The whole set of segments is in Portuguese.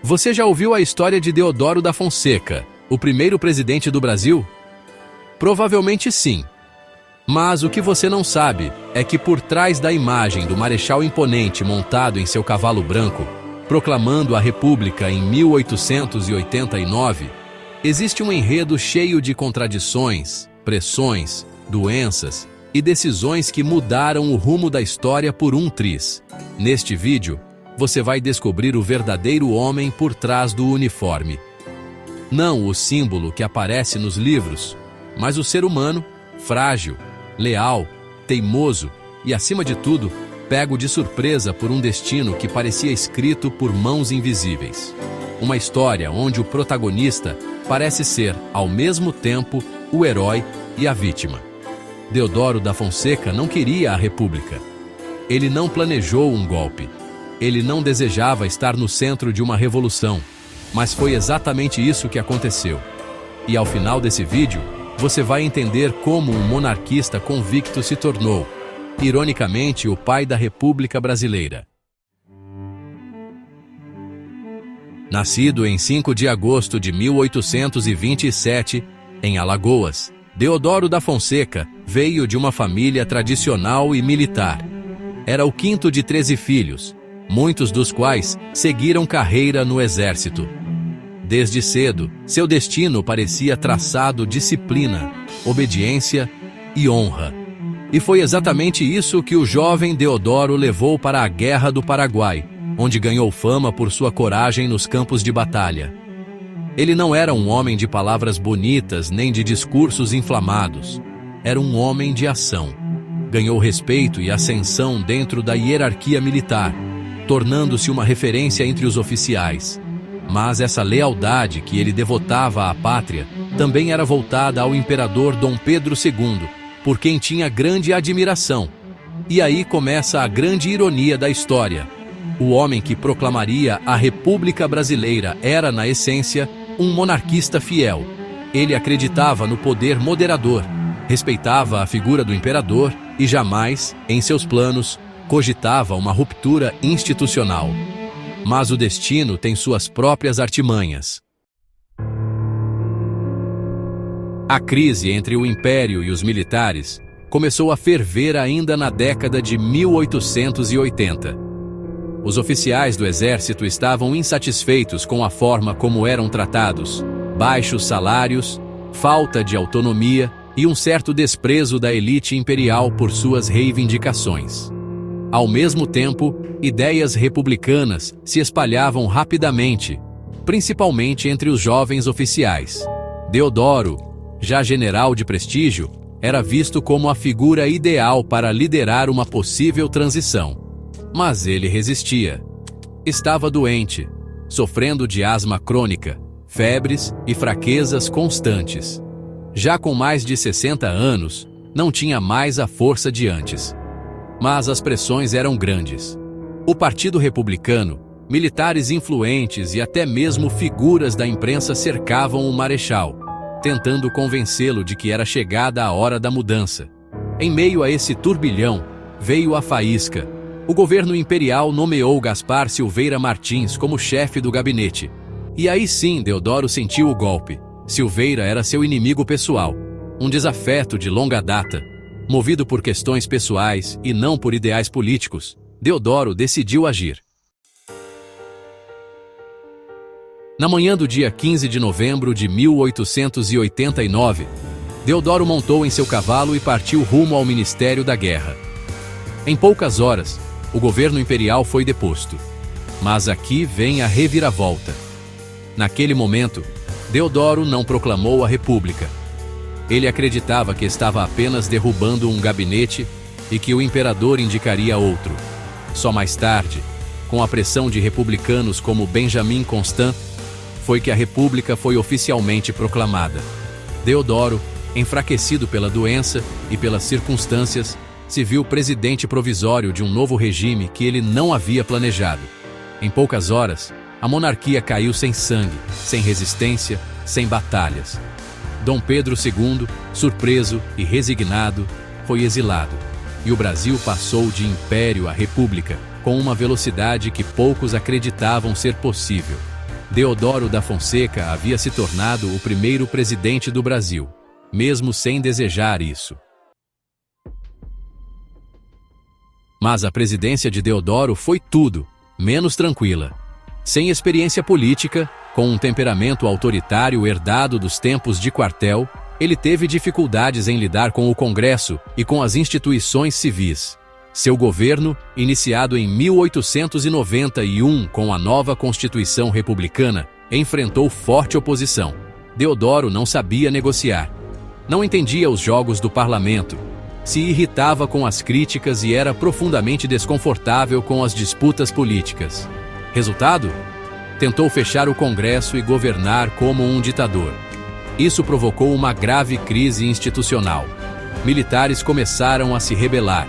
Você já ouviu a história de Deodoro da Fonseca, o primeiro presidente do Brasil? Provavelmente sim. Mas o que você não sabe é que por trás da imagem do marechal imponente montado em seu cavalo branco, proclamando a República em 1889, existe um enredo cheio de contradições, pressões, doenças e decisões que mudaram o rumo da história por um triz. Neste vídeo, você vai descobrir o verdadeiro homem por trás do uniforme. Não o símbolo que aparece nos livros, mas o ser humano, frágil, leal, teimoso e, acima de tudo, pego de surpresa por um destino que parecia escrito por mãos invisíveis. Uma história onde o protagonista parece ser, ao mesmo tempo, o herói e a vítima. Deodoro da Fonseca não queria a República. Ele não planejou um golpe. Ele não desejava estar no centro de uma revolução, mas foi exatamente isso que aconteceu. E ao final desse vídeo, você vai entender como um monarquista convicto se tornou, ironicamente, o pai da República Brasileira. Nascido em 5 de agosto de 1827, em Alagoas, Deodoro da Fonseca veio de uma família tradicional e militar. Era o quinto de 13 filhos, muitos dos quais seguiram carreira no exército. Desde cedo, seu destino parecia traçado disciplina, obediência e honra. E foi exatamente isso que o jovem Deodoro levou para a Guerra do Paraguai, onde ganhou fama por sua coragem nos campos de batalha. Ele não era um homem de palavras bonitas nem de discursos inflamados. Era um homem de ação. Ganhou respeito e ascensão dentro da hierarquia militar, tornando-se uma referência entre os oficiais. Mas essa lealdade que ele devotava à pátria também era voltada ao imperador Dom Pedro II, por quem tinha grande admiração. E aí começa a grande ironia da história. O homem que proclamaria a República Brasileira era, na essência, um monarquista fiel. Ele acreditava no poder moderador, respeitava a figura do imperador e jamais, em seus planos, cogitava uma ruptura institucional. Mas o destino tem suas próprias artimanhas. A crise entre o Império e os militares começou a ferver ainda na década de 1880. Os oficiais do exército estavam insatisfeitos com a forma como eram tratados, baixos salários, falta de autonomia e um certo desprezo da elite imperial por suas reivindicações. Ao mesmo tempo, ideias republicanas se espalhavam rapidamente, principalmente entre os jovens oficiais. Deodoro, já general de prestígio, era visto como a figura ideal para liderar uma possível transição. Mas ele resistia. Estava doente, sofrendo de asma crônica, febres e fraquezas constantes. Já com mais de 60 anos, não tinha mais a força de antes. Mas as pressões eram grandes. O Partido Republicano, militares influentes e até mesmo figuras da imprensa cercavam o marechal, tentando convencê-lo de que era chegada a hora da mudança. Em meio a esse turbilhão, veio a faísca. O governo imperial nomeou Gaspar Silveira Martins como chefe do gabinete. E aí sim Deodoro sentiu o golpe. Silveira era seu inimigo pessoal, um desafeto de longa data. Movido por questões pessoais e não por ideais políticos, Deodoro decidiu agir. Na manhã do dia 15 de novembro de 1889, Deodoro montou em seu cavalo e partiu rumo ao Ministério da Guerra. Em poucas horas, o governo imperial foi deposto. Mas aqui vem a reviravolta. Naquele momento, Deodoro não proclamou a República. Ele acreditava que estava apenas derrubando um gabinete e que o imperador indicaria outro. Só mais tarde, com a pressão de republicanos como Benjamin Constant, foi que a República foi oficialmente proclamada. Deodoro, enfraquecido pela doença e pelas circunstâncias, se viu presidente provisório de um novo regime que ele não havia planejado. Em poucas horas, a monarquia caiu sem sangue, sem resistência, sem batalhas. Dom Pedro II, surpreso e resignado, foi exilado, e o Brasil passou de império a república, com uma velocidade que poucos acreditavam ser possível. Deodoro da Fonseca havia se tornado o primeiro presidente do Brasil, mesmo sem desejar isso. Mas a presidência de Deodoro foi tudo menos tranquila. Sem experiência política, com um temperamento autoritário herdado dos tempos de quartel, ele teve dificuldades em lidar com o Congresso e com as instituições civis. Seu governo, iniciado em 1891 com a nova Constituição Republicana, enfrentou forte oposição. Deodoro não sabia negociar. Não entendia os jogos do parlamento. Se irritava com as críticas e era profundamente desconfortável com as disputas políticas. Resultado? Tentou fechar o Congresso e governar como um ditador. Isso provocou uma grave crise institucional. Militares começaram a se rebelar.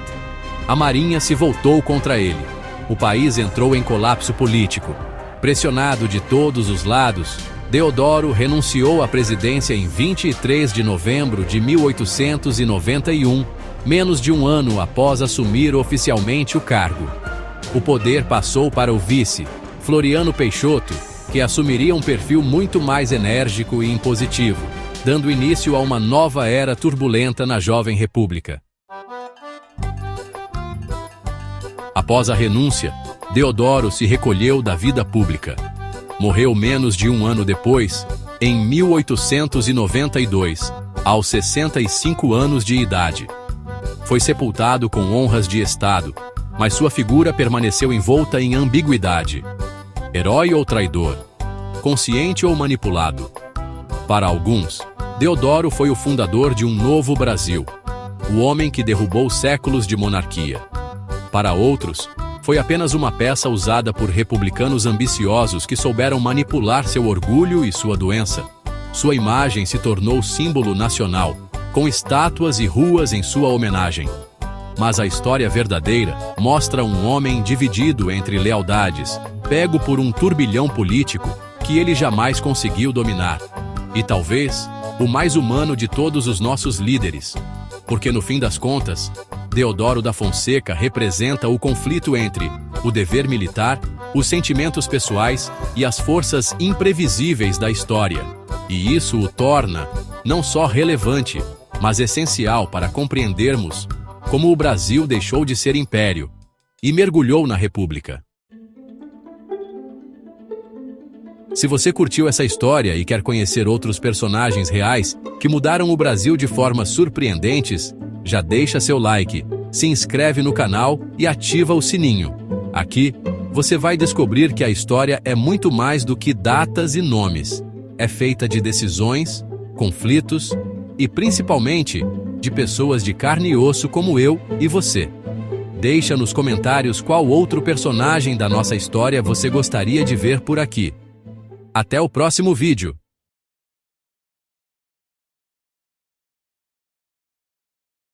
A Marinha se voltou contra ele. O país entrou em colapso político. Pressionado de todos os lados, Deodoro renunciou à presidência em 23 de novembro de 1891, menos de um ano após assumir oficialmente o cargo. O poder passou para o vice, Floriano Peixoto, que assumiria um perfil muito mais enérgico e impositivo, dando início a uma nova era turbulenta na jovem república. Após a renúncia, Deodoro se recolheu da vida pública. Morreu menos de um ano depois, em 1892, aos 65 anos de idade. Foi sepultado com honras de Estado, mas sua figura permaneceu envolta em ambiguidade. Herói ou traidor? Consciente ou manipulado? Para alguns, Deodoro foi o fundador de um novo Brasil, o homem que derrubou séculos de monarquia. Para outros, foi apenas uma peça usada por republicanos ambiciosos que souberam manipular seu orgulho e sua doença. Sua imagem se tornou símbolo nacional, com estátuas e ruas em sua homenagem. Mas a história verdadeira mostra um homem dividido entre lealdades, pego por um turbilhão político que ele jamais conseguiu dominar. E talvez, o mais humano de todos os nossos líderes. Porque no fim das contas, Deodoro da Fonseca representa o conflito entre o dever militar, os sentimentos pessoais e as forças imprevisíveis da história. E isso o torna não só relevante, mas essencial para compreendermos como o Brasil deixou de ser império e mergulhou na República. Se você curtiu essa história e quer conhecer outros personagens reais que mudaram o Brasil de formas surpreendentes, já deixa seu like, se inscreve no canal e ativa o sininho. Aqui, você vai descobrir que a história é muito mais do que datas e nomes. É feita de decisões, conflitos e, principalmente, de pessoas de carne e osso como eu e você. Deixa nos comentários qual outro personagem da nossa história você gostaria de ver por aqui. Até o próximo vídeo!